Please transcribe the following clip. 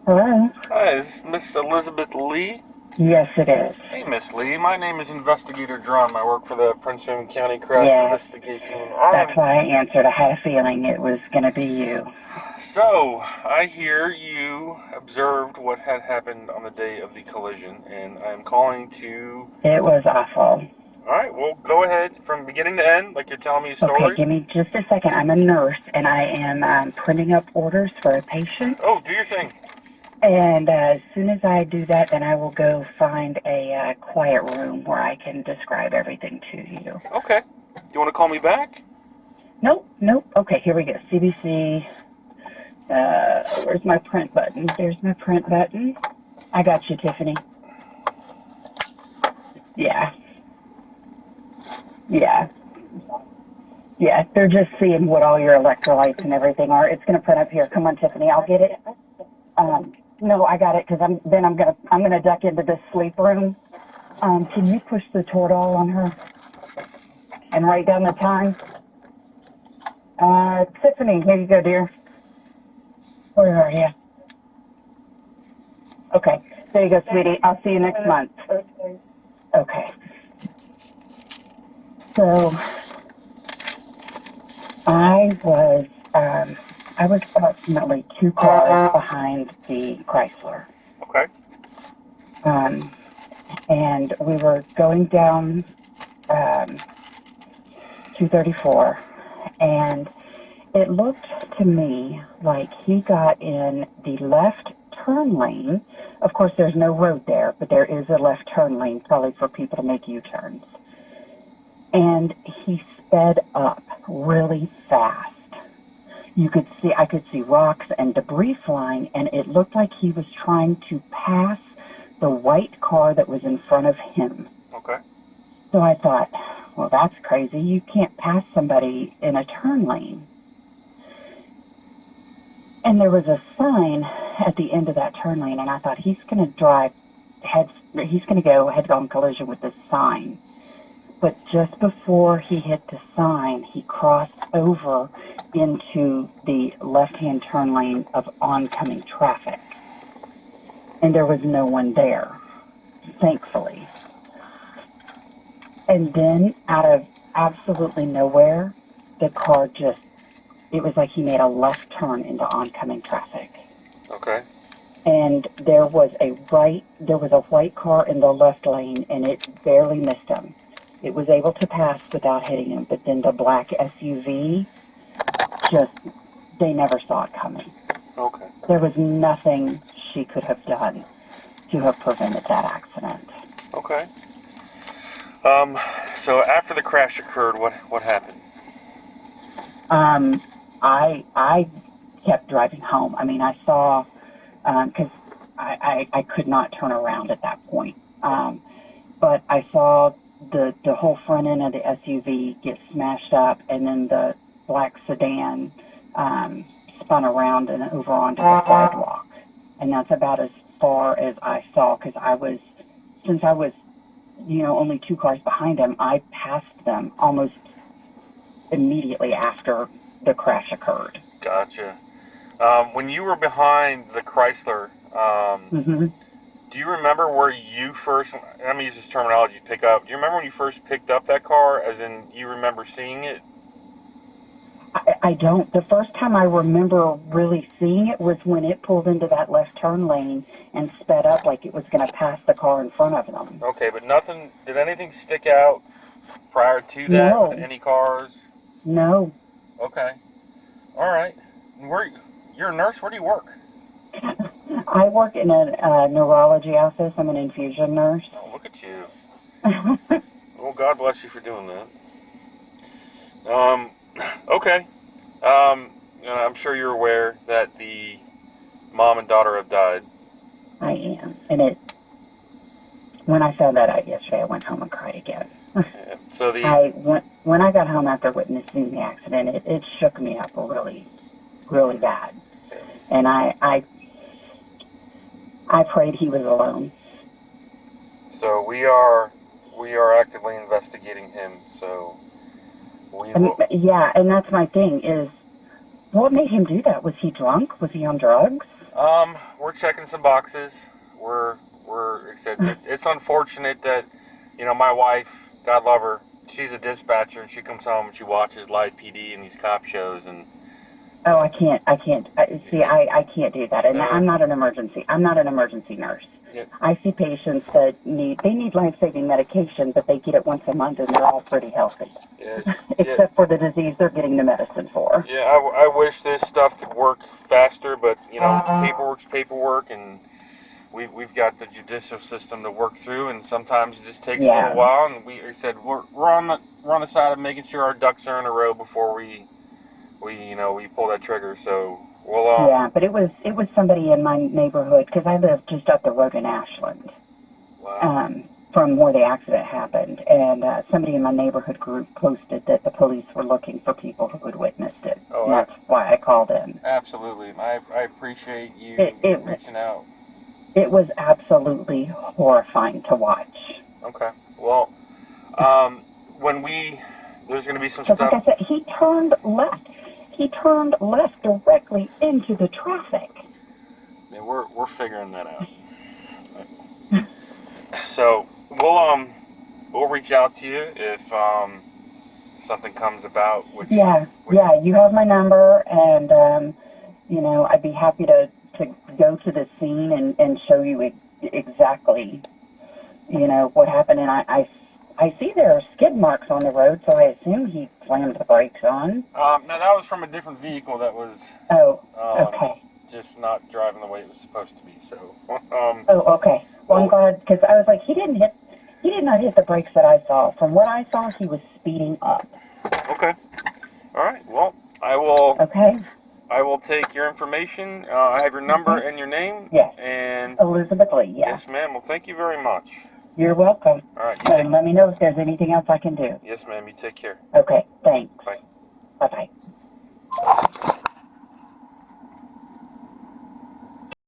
Hello? Hi, is this Miss Elizabeth Lee? Yes, it is. Hey, Miss Lee. My name is Investigator Drum. I work for the Prince William County Crash Yes, Investigation. that's why I answered. I had a feeling it was going to be you. So, I hear you observed what had happened on the day of the collision, and I'm calling to... It was awful. Alright, well, go ahead from beginning to end, like you're telling me a story. Okay, give me just a second. I'm a nurse, and I am printing up orders for a patient. Oh, do your thing. And as soon as I do that, then I will go find a quiet room where I can describe everything to you. Okay. You want to call me back? Nope. Okay, here we go. CBC. Where's my print button? There's my print button. I got you, Tiffany. Yeah, they're just seeing what all your electrolytes and everything are. It's going to print up here. Come on, Tiffany, I'll get it. No, I got it because I'm gonna duck into this sleep room. Can you push the Toradol on her and write down the time? Tiffany, here you go, dear. Where are you? Okay, there you go, sweetie. I'll see you next month. Okay. So I was approximately 2 cars behind the Chrysler. Okay. And we were going down 234, and it looked to me like he got in the left turn lane. Of course, there's no road there, but there is a left turn lane, probably for people to make U-turns. And he sped up really fast. I could see rocks and debris flying, and it looked like he was trying to pass the white car that was in front of him. Okay. So I thought, well, that's crazy. You can't pass somebody in a turn lane. And there was a sign at the end of that turn lane, and I thought he's going to go head-on collision with this sign. But just before he hit the sign, he crossed over into the left-hand turn lane of oncoming traffic. And there was no one there, thankfully. And then, out of absolutely nowhere, the car it was like he made a left turn into oncoming traffic. Okay. And there was a white car in the left lane, and it barely missed him. It was able to pass without hitting him, but then the black SUV, they never saw it coming. Okay. There was nothing she could have done to have prevented that accident. Okay. So after the crash occurred, what happened? I kept driving home. I mean, I saw, because I could not turn around at that point. But I saw the whole front end of the SUV get smashed up, and then the black sedan spun around and over onto the sidewalk. And that's about as far as I saw, because since I was, only 2 cars behind him, I passed them almost immediately after the crash occurred. Gotcha. When you were behind the Chrysler, do you remember where you first, I'm going to use this terminology, pick up. Do you remember when you first picked up that car, as in you remember seeing it? I don't. The first time I remember really seeing it was when it pulled into that left turn lane and sped up like it was going to pass the car in front of them. Okay, but did anything stick out prior to that No. with any cars? No. Okay. All right. You're a nurse? Where do you work? I work in a neurology office. I'm an infusion nurse. Oh, look at you. Well, God bless you for doing that. Okay. I'm sure you're aware that the mom and daughter have died. I am. And when I found that out yesterday, I went home and cried again. Yeah. So When I got home after witnessing the accident, it shook me up really, really bad. And I prayed he was alone. So we are actively investigating him. So yeah, and that's my thing is, what made him do that? Was he drunk? Was he on drugs? We're checking some boxes. It's unfortunate that, my wife, God love her, she's a dispatcher and she comes home and she watches live PD and these cop shows and. Oh, I can't. I can't do that. And I'm not an emergency nurse. Yeah. I see patients that need life-saving medication, but they get it once a month and they're all pretty healthy. Yeah. Except for the disease they're getting the medicine for. Yeah, I wish this stuff could work faster, but, paperwork's paperwork, and we've got the judicial system to work through, and sometimes it just takes a little while, and we said we're on the side of making sure our ducks are in a row before we pull that trigger. So we'll. Yeah, but it was somebody in my neighborhood because I live just up the road in Ashland. Wow. From where the accident happened, and somebody in my neighborhood group posted that the police were looking for people who had witnessed it. Oh, and that's why I called in. Absolutely, I appreciate you reaching out. It was absolutely horrifying to watch. Okay. Well, there's going to be some stuff. Like I said, he turned left. He turned left directly into the traffic. Yeah, we're figuring that out. So we'll reach out to you if something comes about. Yeah, you have my number, and I'd be happy to go to the scene and show you exactly, what happened. And I see there are skid marks on the road, so I assume he slammed the brakes on. No, that was from a different vehicle that was. Oh, okay. Just not driving the way it was supposed to be. So. Oh, okay. Well, I'm glad, because I was like, he did not hit the brakes that I saw. From what I saw, he was speeding up. Okay. All right. Well, I will. Okay. I will take your information. I have your number and your name. Yes. And Elizabeth Lee. Yeah. Yes, ma'am. Well, thank you very much. You're welcome. All right. And let me know if there's anything else I can do. Yes, ma'am. You take care. Okay. Thanks. Bye. Bye-bye.